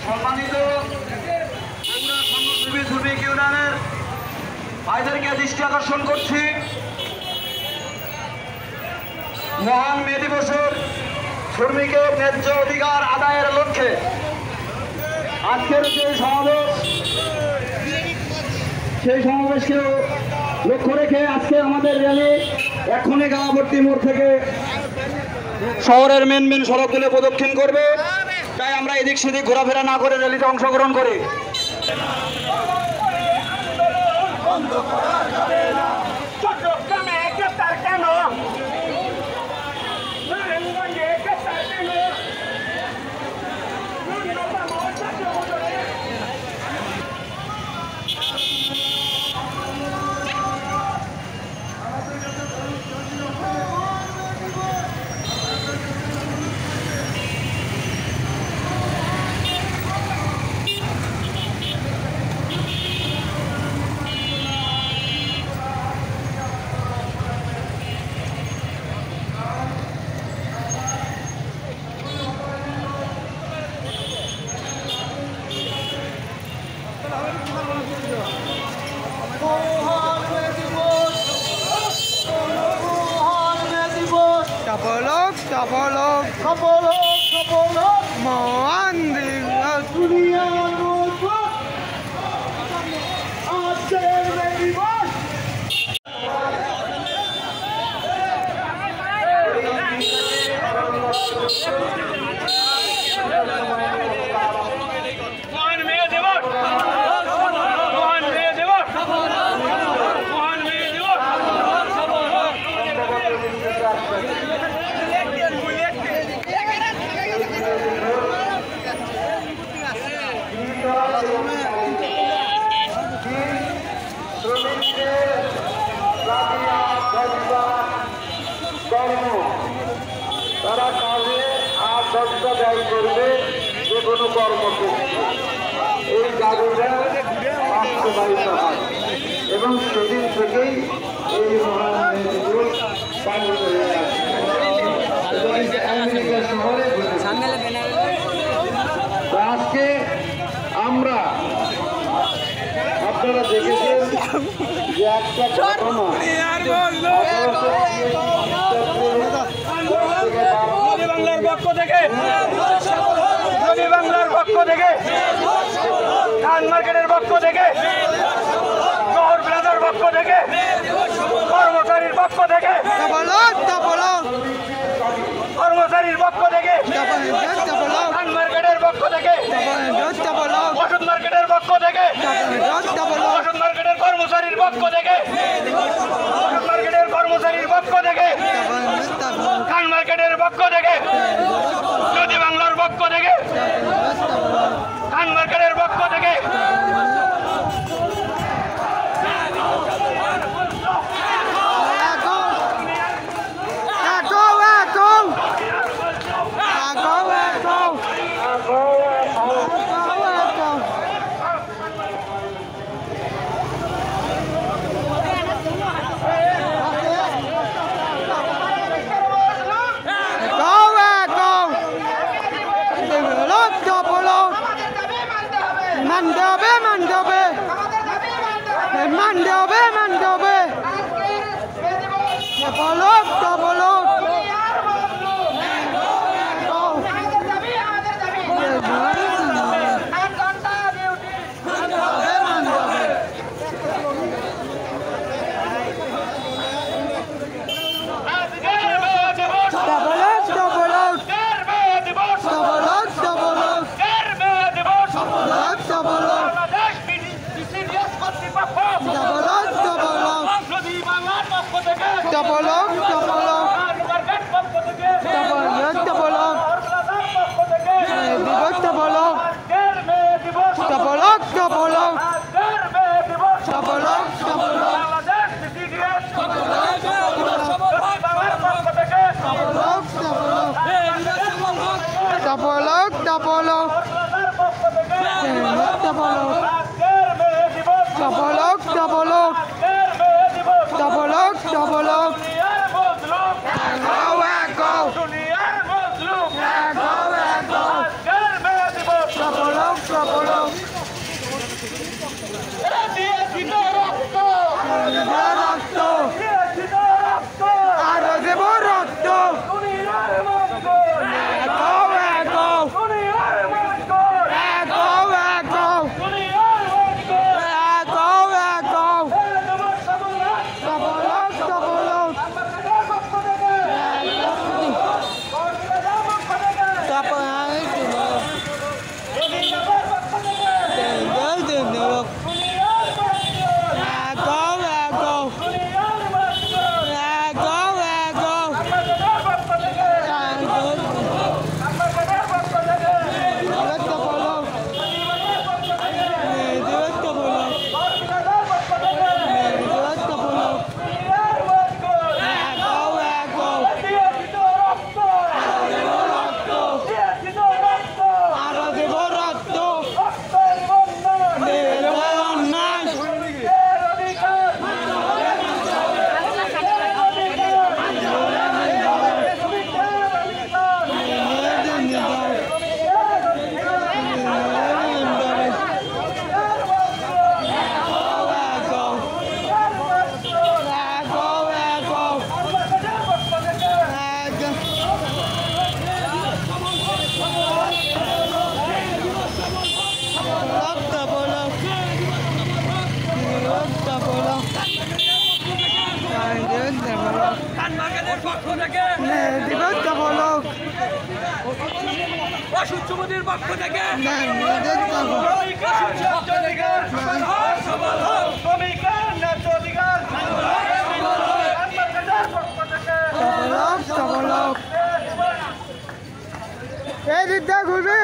সম্মানিত শ্রমিক ইউনিয়নের ভাইদেরকে দৃষ্টি আকর্ষণ করছি, মহান মে দিবসের শ্রমিকের ন্যায্য অধিকার আদায়ের লক্ষ্যে আজকের যে সমাবেশ, সেই সমাবেশকে লক্ষ্য রেখে আজকে আমাদের র্যালি এক্ষুনি গাঁওভর্তি মোড় থেকে শহরের মেন সড়কগুলো প্রদক্ষিণ করবে। তাই আমরা এদিক সেদিক ঘোরাফেরা না করে র্যালিতে অংশগ্রহণ করি। মহান তারা কাজে আর 10টা ব্যয় করবে যে কোনো কর্মসূচি, এই দাবিটা বাস্তবায়িত হয় এবং সেদিন থেকেই এই মহান মে দিবস পালিত হয়ে আসছে। আমেরিকা শহরে আজকে আমরা আপনারা দেখেছেন যে একটা ঘটনা বাংলার পক্ষ থেকে বাংলার পক্ষ থেকে ধান মার্কেটের পক্ষ থেকে শহর ব্রাদার পক্ষ থেকে কর্মচারীর পক্ষ থেকে কর্মচারীর পক্ষ থেকে ধান মার্কেটের পক্ষ থেকে ওষুধ মার্কেটের পক্ষ থেকে ওষুধ মার্কেটের কর্মচারীর পক্ষ থেকে ওষুধ মার্কেটের কর্মচারীর পক্ষ থেকে ধান মার্কেটের পক্ষ থেকে নদী বাংলার পক্ষ থেকে ধান মার্কেটের পক্ষ থেকে mandaba সুচ্ছমতির পক্ষ থেকে এই দিকটা ঘুরবে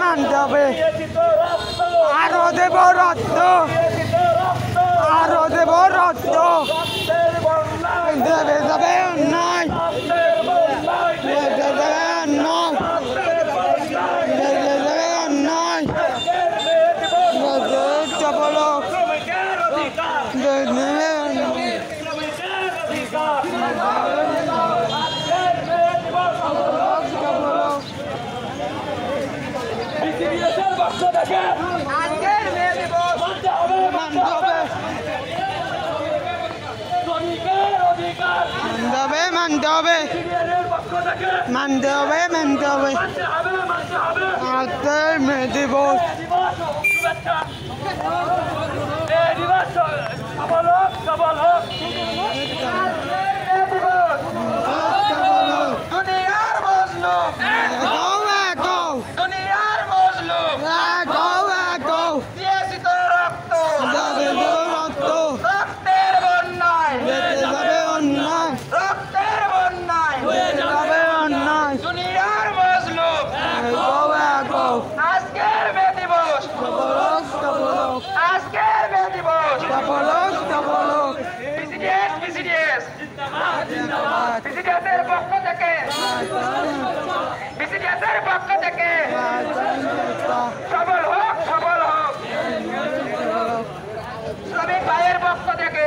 মানবে আরো দেব রক্ত দেবে যাবে অন্যায় মানতে হবে আজকের মে দিবস পক্ষ থেকে সবল হোক শ্রমিক ভাইয়ের পক্ষ থেকে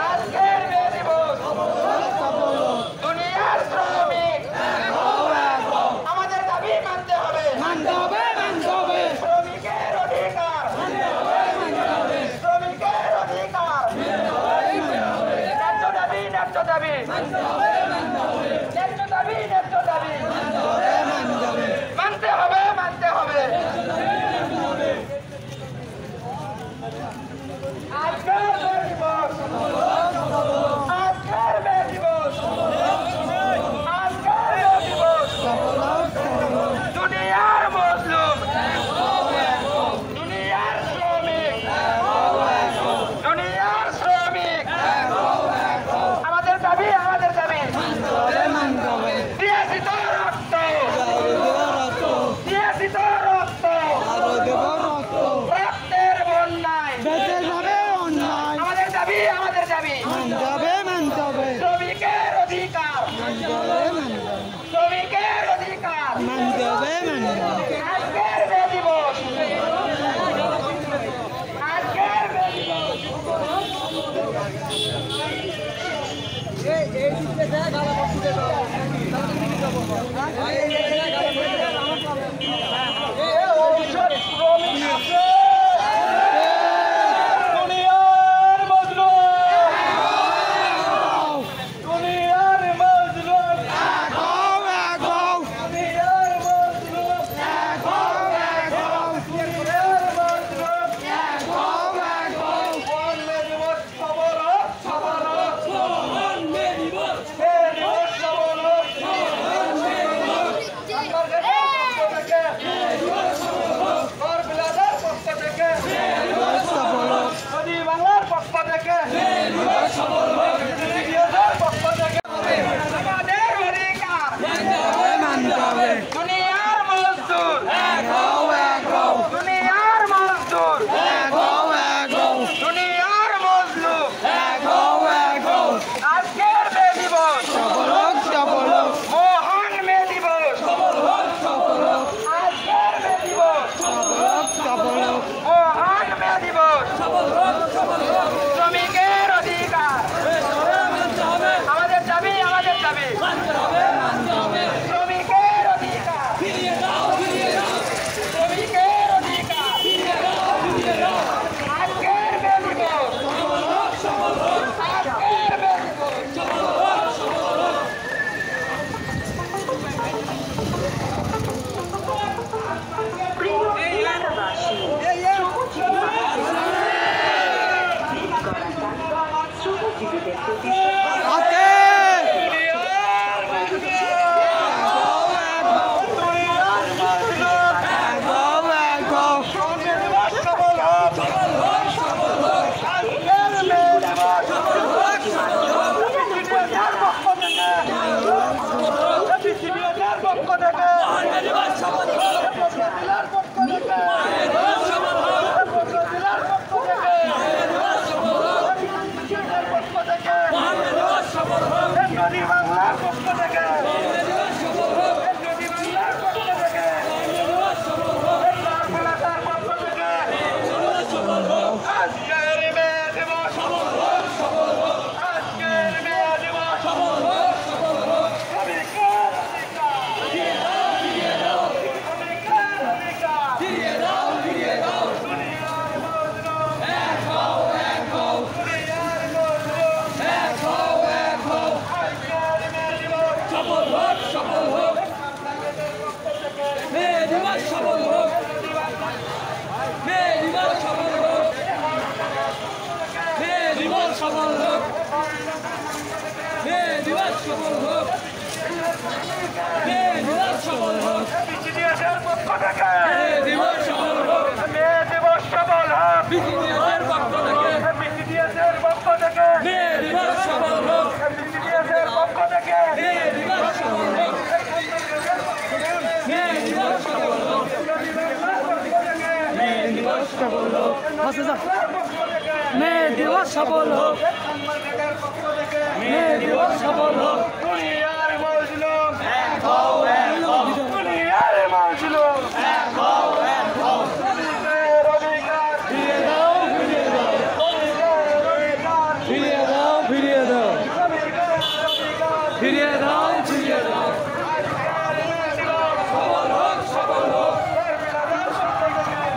আজকের মে দিবস দুনিয়ার শ্রমিক আমাদের দাবি মানতে হবে শ্রমিকের অধিকার ন্যায্য দাবি মানতে হবে মে দিবস সফল হোক মে দিবস সফল হোক দুনিয়ার মজলুম এক হও দুনিয়ার মজলুম এক হও দুনিয়ার অধিকার ফিরিয়ে দাও ফিরিয়ে দাও ফিরিয়ে দাও ফিরিয়ে দাও ফিরিয়ে দাও সফল হোক সফল হোক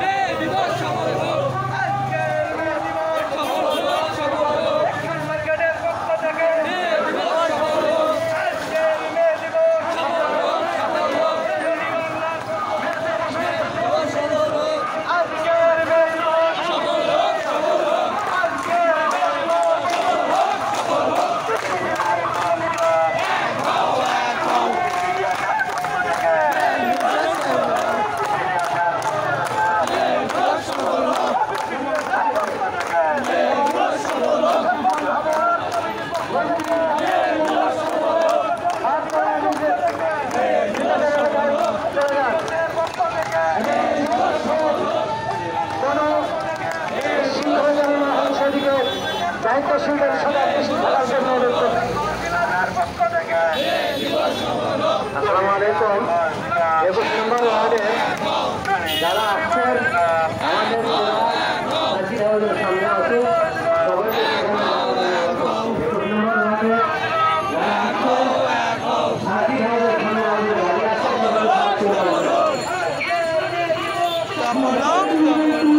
মে দিবস সফল হোক দায়িত্বশীলদের সবাই থাকার জন্য অনুরোধ করছি। আসসালামু আলাইকুম। 21 নম্বর ওয়ার্ডে যারা আসছেন আমাদের সামনে আছে সবাইকে 21 নম্বর ওয়ার্ডে যারা আসছেন সামনে আছে